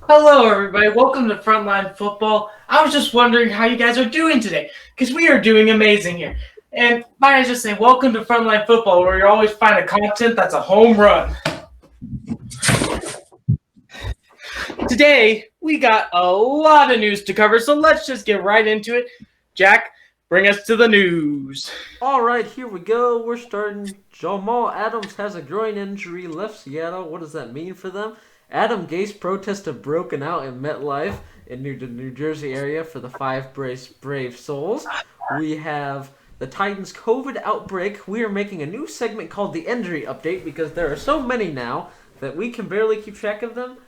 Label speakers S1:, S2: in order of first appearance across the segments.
S1: Hello, everybody. Welcome to Frontline Football. I was just wondering how you guys are doing today, because we are doing amazing here. And might I just say, welcome to Frontline Football, where you always find a content that's a home run. Today, we got a lot of news to cover, so let's just get right into it. Jack, bring us to the news.
S2: All right, here we go. We're starting. Jamal Adams has a groin injury, left Seattle. What does that mean for them? Adam Gase protests have broken out in MetLife in the New Jersey area for the five brave souls. We have the Titans COVID outbreak. We are making a new segment called the Injury Update because there are so many now that we can barely keep track of them.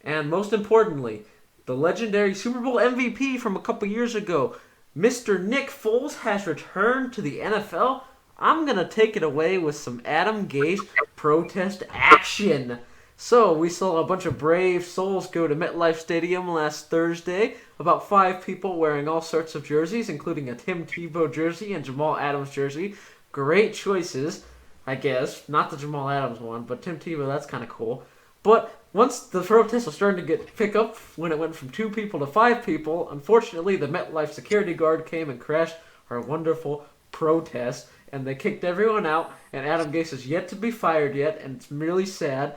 S2: And most importantly, the legendary Super Bowl MVP from a couple years ago, Mr. Nick Foles, has returned to the NFL. I'm going to take it away with some Adam Gase protest action. So, we saw a bunch of brave souls go to MetLife Stadium last Thursday. About 5 people wearing all sorts of jerseys, including a Tim Tebow jersey and Jamal Adams jersey. Great choices, I guess. Not the Jamal Adams one, but Tim Tebow, that's kind of cool. But once the protests were starting to pick up, when it went from 2 people to 5 people, unfortunately the MetLife security guard came and crashed our wonderful protest, and they kicked everyone out, and Adam Gase is yet to be fired yet, and it's really sad.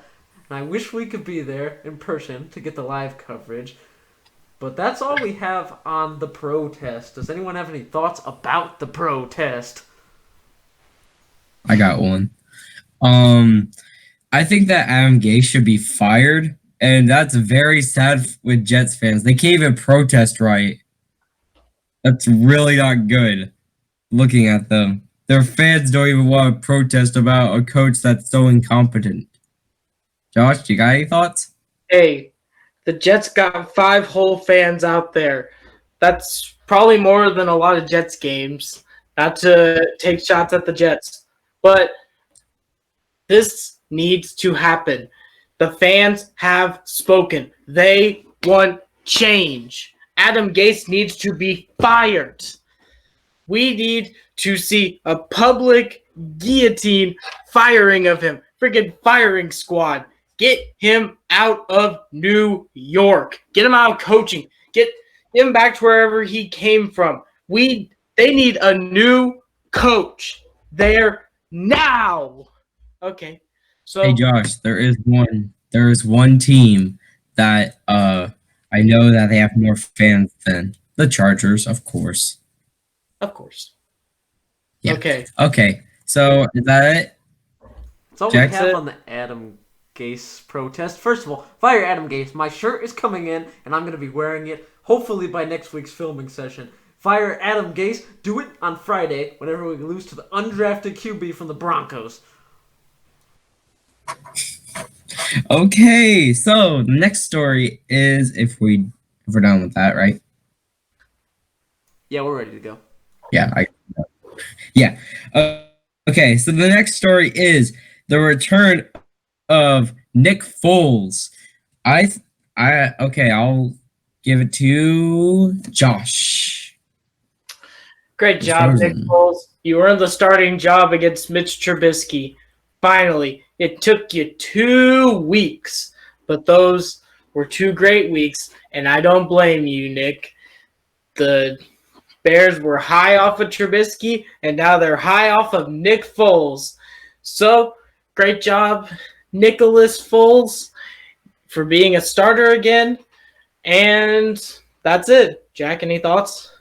S2: And I wish we could be there in person to get the live coverage. But that's all we have on the protest. Does anyone have any thoughts about the protest?
S3: I got one. I think that Adam Gase should be fired, and that's very sad with Jets fans. They can't even protest right. That's really not good. Looking at them, their fans don't even want to protest about a coach that's so incompetent. Josh, you got any thoughts?
S1: Hey, the Jets got 5 whole fans out there. That's probably more than a lot of Jets games. Not to take shots at the Jets, but this needs to happen. The fans have spoken. They want change. Adam Gase needs to be fired. We need to see a public guillotine firing of him. Freaking firing squad. Get him out of New York. Get him out of coaching. Get him back to wherever he came from. They need a new coach there now. Okay. So
S3: Hey Josh, there is one team that I know that they have more fans than the Chargers, of course.
S1: of course.
S3: Yeah.
S1: Okay.
S3: Okay. So is that it?
S2: That's all we have on the Adam Gase protest. First of all, fire Adam Gase. My shirt is coming in, and I'm going to be wearing it, hopefully by next week's filming session. Fire Adam Gase. Do it on Friday, whenever we lose to the undrafted QB from the Broncos.
S3: Okay, so the next story is if we're done with that, right?
S2: Yeah, we're ready to go.
S3: Yeah. Okay, so the next story is the return of Nick Foles. I'll give it to Josh.
S1: Great job, Nick Foles. You earned the starting job against Mitch Trubisky. Finally, it took you 2 weeks, but those were 2 great weeks, and I don't blame you, Nick. The Bears were high off of Trubisky, and now they're high off of Nick Foles. So, great job, Nicholas Foles, for being a starter again. And that's it. Jack, any thoughts?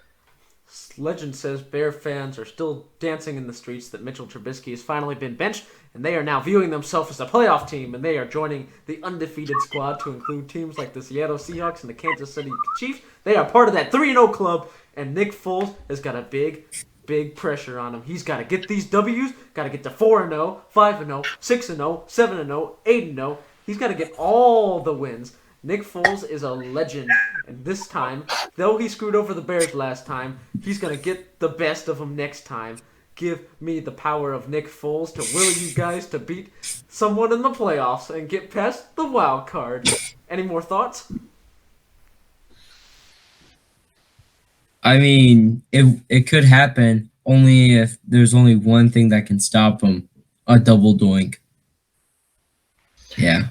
S2: Legend says Bear fans are still dancing in the streets that Mitchell Trubisky has finally been benched, and they are now viewing themselves as a playoff team, and they are joining the undefeated squad to include teams like the Seattle Seahawks and the Kansas City Chiefs. They are part of that 3-0 club, and Nick Foles has got a big pressure on him. He's got to get these W's, got to get to 4-0, 5-0, 6-0, 7-0, 8-0. He's got to get all the wins. Nick Foles is a legend, and this time, though he screwed over the Bears last time, he's going to get the best of them next time. Give me the power of Nick Foles to will you guys to beat someone in the playoffs and get past the wild card. Any more thoughts?
S3: I mean, it could happen only if there's only one thing that can stop him. A double doink. Yeah.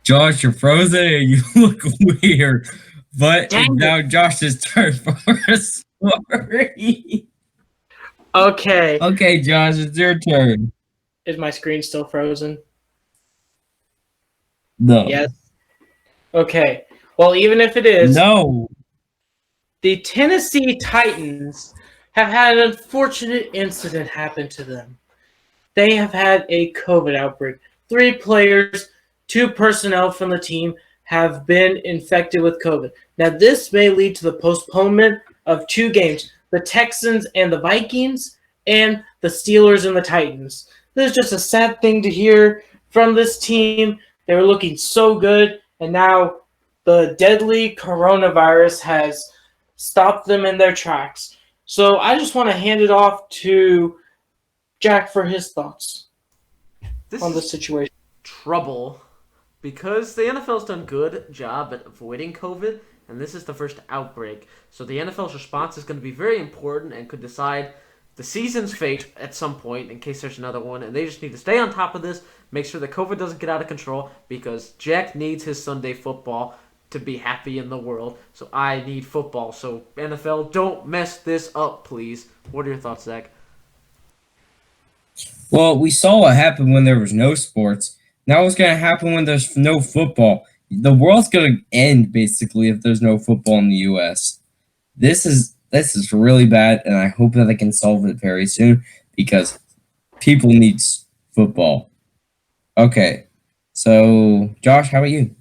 S3: Josh, you're frozen and you look weird. But it's
S1: Dang it.
S3: now Josh's turn for a story.
S1: Okay.
S3: Okay, Josh, it's your turn.
S1: Is my screen still frozen?
S3: No.
S1: Yes. Okay. Well, even if it is,
S3: No.
S1: the Tennessee Titans have had an unfortunate incident happen to them. They have had a COVID outbreak. 3 players, 2 personnel from the team have been infected with COVID. Now, this may lead to the postponement of 2 games, the Texans and the Vikings, and the Steelers and the Titans. This is just a sad thing to hear from this team. They were looking so good, and now the deadly coronavirus has stopped them in their tracks. So I just want to hand it off to Jack for his thoughts
S2: This
S1: on the
S2: is
S1: situation.
S2: trouble because the NFL's done good job at avoiding COVID, and this is the first outbreak. So the NFL's response is going to be very important and could decide the season's fate at some point in case there's another one. And they just need to stay on top of this, make sure that COVID doesn't get out of control, because Jack needs his Sunday football to be happy in the world. So I need football. So NFL, don't mess this up, please. What are your thoughts, Zach?
S3: Well, we saw what happened when there was no sports. Now what's going to happen when there's no football? The world's going to end, basically, if there's no football in the U.S. This is really bad, and I hope that they can solve it very soon because people need football. Okay, so Josh, how about you?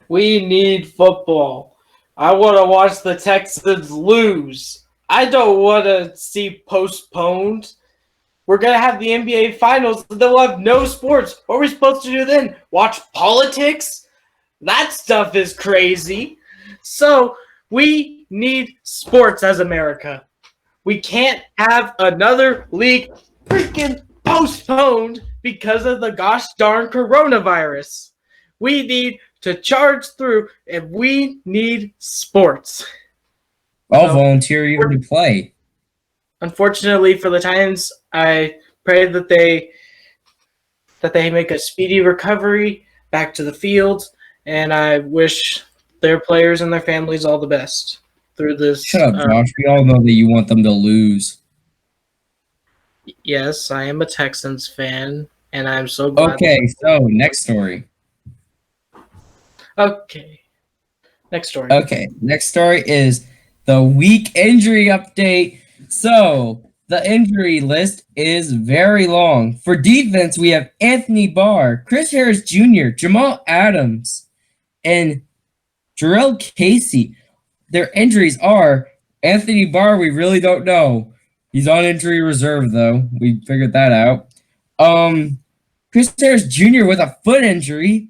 S1: We need football. I want to watch the Texans lose. I don't want to see postponed. We're going to have the NBA Finals. They'll have no sports. What are we supposed to do then? Watch politics? That stuff is crazy. So we need sports as America. We can't have another league freaking postponed because of the gosh darn coronavirus. We need to charge through, and we need sports.
S3: I'll
S1: So-
S3: volunteer you to play.
S1: Unfortunately for the Titans, I pray that they make a speedy recovery back to the field, and I wish their players and their families all the best through this.
S3: Shut up, Josh. We all know that you want them to lose.
S1: Yes, I am a Texans fan, and I'm so glad.
S3: Okay, so next story.
S1: Okay. Next story.
S3: Okay, next story is the week injury update. So, the injury list is very long. For defense, we have Anthony Barr, Chris Harris Jr., Jamal Adams, and Jarrell Casey. Their injuries are Anthony Barr, we really don't know. He's on injury reserve, though. We figured that out. Chris Harris Jr. with a foot injury.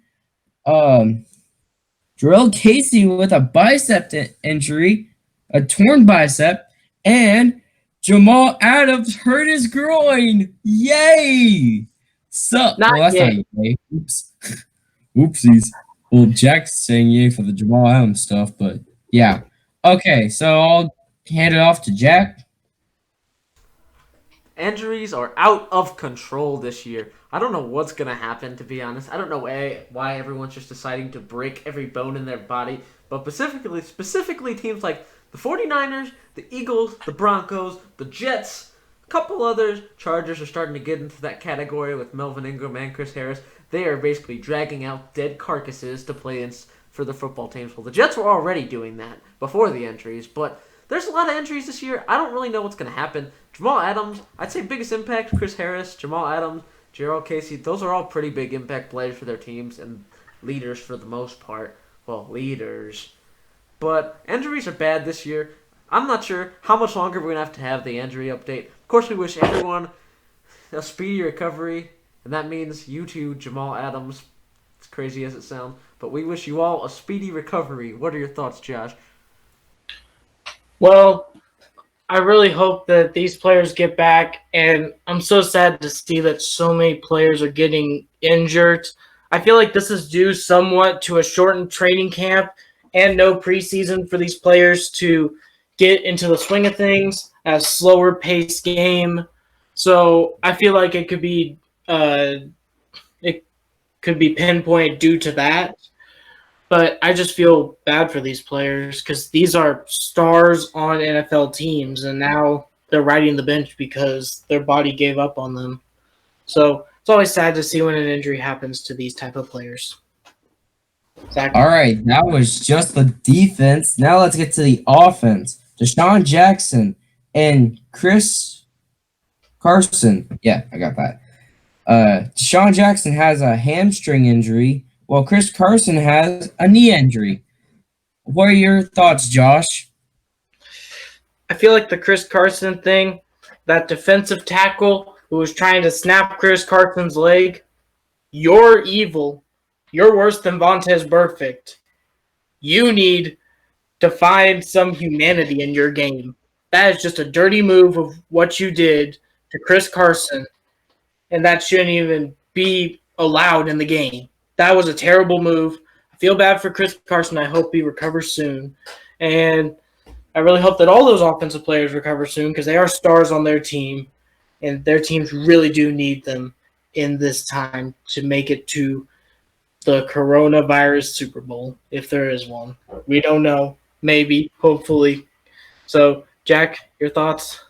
S3: Jarrell Casey with a bicep injury, a torn bicep, and Jamal Adams hurt his groin. Yay! That's not yay. Oops. Oopsies. Well, Jack's saying yay for the Jamal Adams stuff, but yeah. Okay, so I'll hand it off to Jack.
S2: Injuries are out of control this year. I don't know what's going to happen, to be honest. I don't know why everyone's just deciding to break every bone in their body. But specifically teams like the 49ers, the Eagles, the Broncos, the Jets, a couple others, Chargers are starting to get into that category with Melvin Ingram and Chris Harris. They are basically dragging out dead carcasses to play in for the football teams. Well, the Jets were already doing that before the injuries, but there's a lot of injuries this year. I don't really know what's going to happen. Jamal Adams, I'd say biggest impact, Chris Harris, Jamal Adams, Jarrell Casey. Those are all pretty big impact players for their teams and leaders for the most part. Well, leaders. But injuries are bad this year. I'm not sure how much longer we're going to have the injury update. Of course, we wish everyone a speedy recovery, and that means you too, Jamal Adams. As crazy as it sounds. But we wish you all a speedy recovery. What are your thoughts, Josh?
S1: Well, I really hope that these players get back, and I'm so sad to see that so many players are getting injured. I feel like this is due somewhat to a shortened training camp and no preseason for these players to get into the swing of things, a slower paced game. So I feel like it could could be pinpointed due to that. But I just feel bad for these players because these are stars on NFL teams, and now they're riding the bench because their body gave up on them. So it's always sad to see when an injury happens to these type of players. Zach?
S3: All right, that was just the defense. Now let's get to the offense. Deshaun Jackson and Chris Carson. Yeah, I got that. Deshaun Jackson has a hamstring injury, while Chris Carson has a knee injury. What are your thoughts, Josh?
S1: I feel like the Chris Carson thing, that defensive tackle who was trying to snap Chris Carson's leg, you're evil. You're worse than Vontaze Burfict. You need to find some humanity in your game. That is just a dirty move of what you did to Chris Carson, and that shouldn't even be allowed in the game. That was a terrible move. I feel bad for Chris Carson. I hope he recovers soon. And I really hope that all those offensive players recover soon because they are stars on their team, and their teams really do need them in this time to make it to the coronavirus Super Bowl, if there is one. We don't know. Maybe. Hopefully. So, Jack, your thoughts?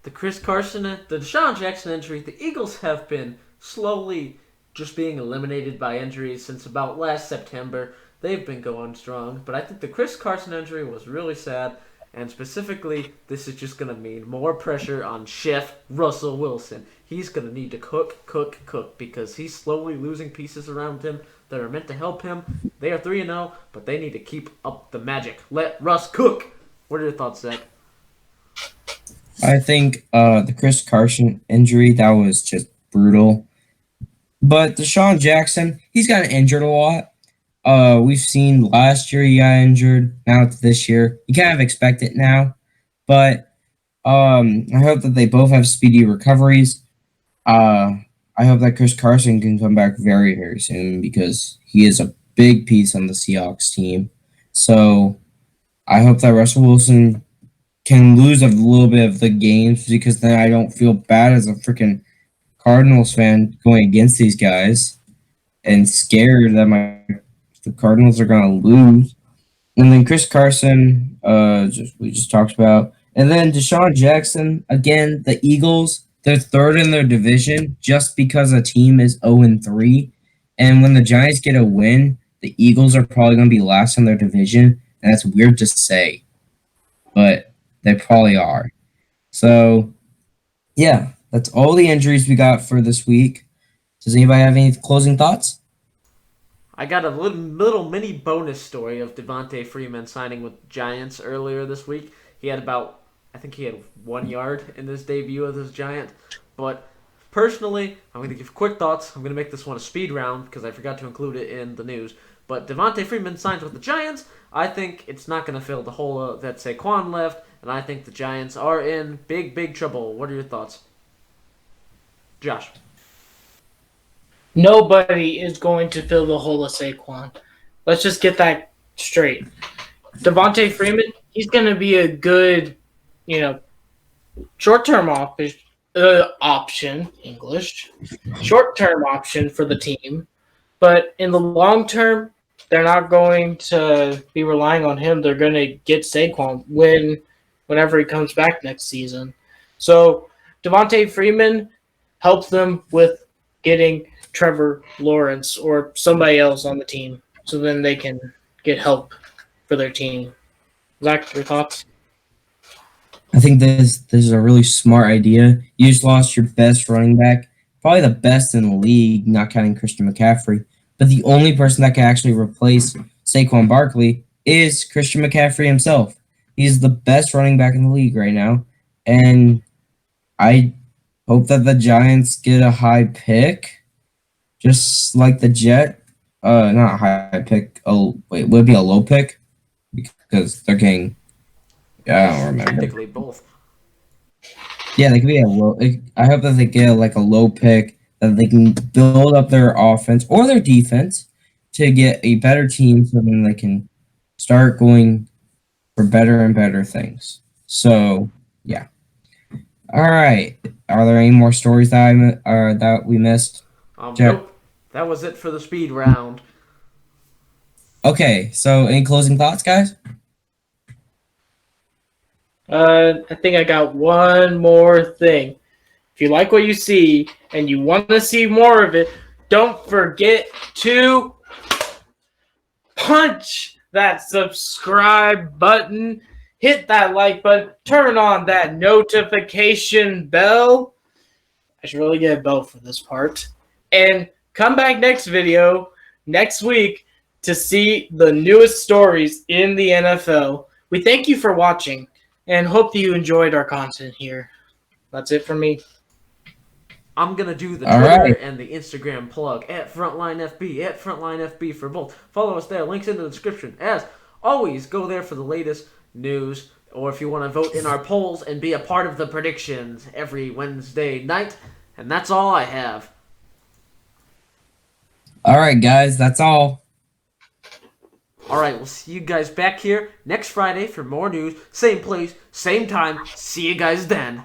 S2: The Deshaun Jackson injury, the Eagles have been slowly just being eliminated by injuries since about last September. They've been going strong, but I think the Chris Carson injury was really sad, and specifically, this is just going to mean more pressure on Chef Russell Wilson. He's going to need to cook, because he's slowly losing pieces around him that are meant to help him. They are 3-0, but they need to keep up the magic. Let Russ cook! What are your thoughts, Zach?
S3: I think the Chris Carson injury, that was just brutal. But Deshaun Jackson, he's gotten injured a lot. We've seen last year he got injured. Now it's this year. You kind of expect it now. But I hope that they both have speedy recoveries. I hope that Chris Carson can come back very, very soon because he is a big piece on the Seahawks team. So I hope that Russell Wilson can lose a little bit of the games because then I don't feel bad as a freaking Cardinals fan going against these guys and scared that the Cardinals are going to lose. And then Chris Carson, we just talked about. And then Deshaun Jackson, again, the Eagles, they're third in their division just because a team is 0-3. And when the Giants get a win, the Eagles are probably going to be last in their division. And that's weird to say, but they probably are. So, yeah, that's all the injuries we got for this week. Does anybody have any closing thoughts?
S2: I got a little mini bonus story of Devontae Freeman signing with Giants earlier this week. He had I think he had 1 yard in his debut as a Giant. But personally, I'm going to give quick thoughts. I'm going to make this one a speed round because I forgot to include it in the news. But Devontae Freeman signs with the Giants. I think it's not going to fill the hole that Saquon left, and I think the Giants are in big, big trouble. What are your thoughts? Josh.
S1: Nobody is going to fill the hole of Saquon. Let's just get that straight. Devontae Freeman, he's going to be a good, short-term option, English, short-term option for the team. But in the long term, they're not going to be relying on him. They're going to get Saquon whenever he comes back next season. So Devontae Freeman helps them with getting Trevor Lawrence or somebody else on the team so then they can get help for their team. Zach, your thoughts?
S3: I think this is a really smart idea. You just lost your best running back, probably the best in the league, not counting Christian McCaffrey. But the only person that can actually replace Saquon Barkley is Christian McCaffrey himself. He's the best running back in the league right now. And I hope that the Giants get a high pick, just like the not a high pick. Oh, wait, would it be a low pick? Because they're getting, I don't remember.
S2: Technically both.
S3: Yeah, they could be a low. I hope that they get a low pick, that they can build up their offense or their defense to get a better team so then they can start going for better and better things. So, yeah. All right. Are there any more stories that we missed?
S2: Nope. That was it for the speed round.
S3: Okay, so any closing thoughts, guys?
S1: I think I got one more thing. If you like what you see and you want to see more of it, don't forget to punch that subscribe button, hit that like button, turn on that notification bell. I should really get a bell for this part. And come back next week, to see the newest stories in the NFL. We thank you for watching and hope that you enjoyed our content here. That's it for me.
S2: I'm going to do the
S3: All
S2: Twitter
S3: right.
S2: and the Instagram plug at FrontlineFB, at FrontlineFB for both. Follow us there. Links in the description. As always, go there for the latest news, or if you want to vote in our polls and be a part of the predictions every Wednesday night. And that's all I have.
S3: All right, guys, that's all.
S2: All right, we'll see you guys back here next Friday for more news. Same place, same time. See you guys then.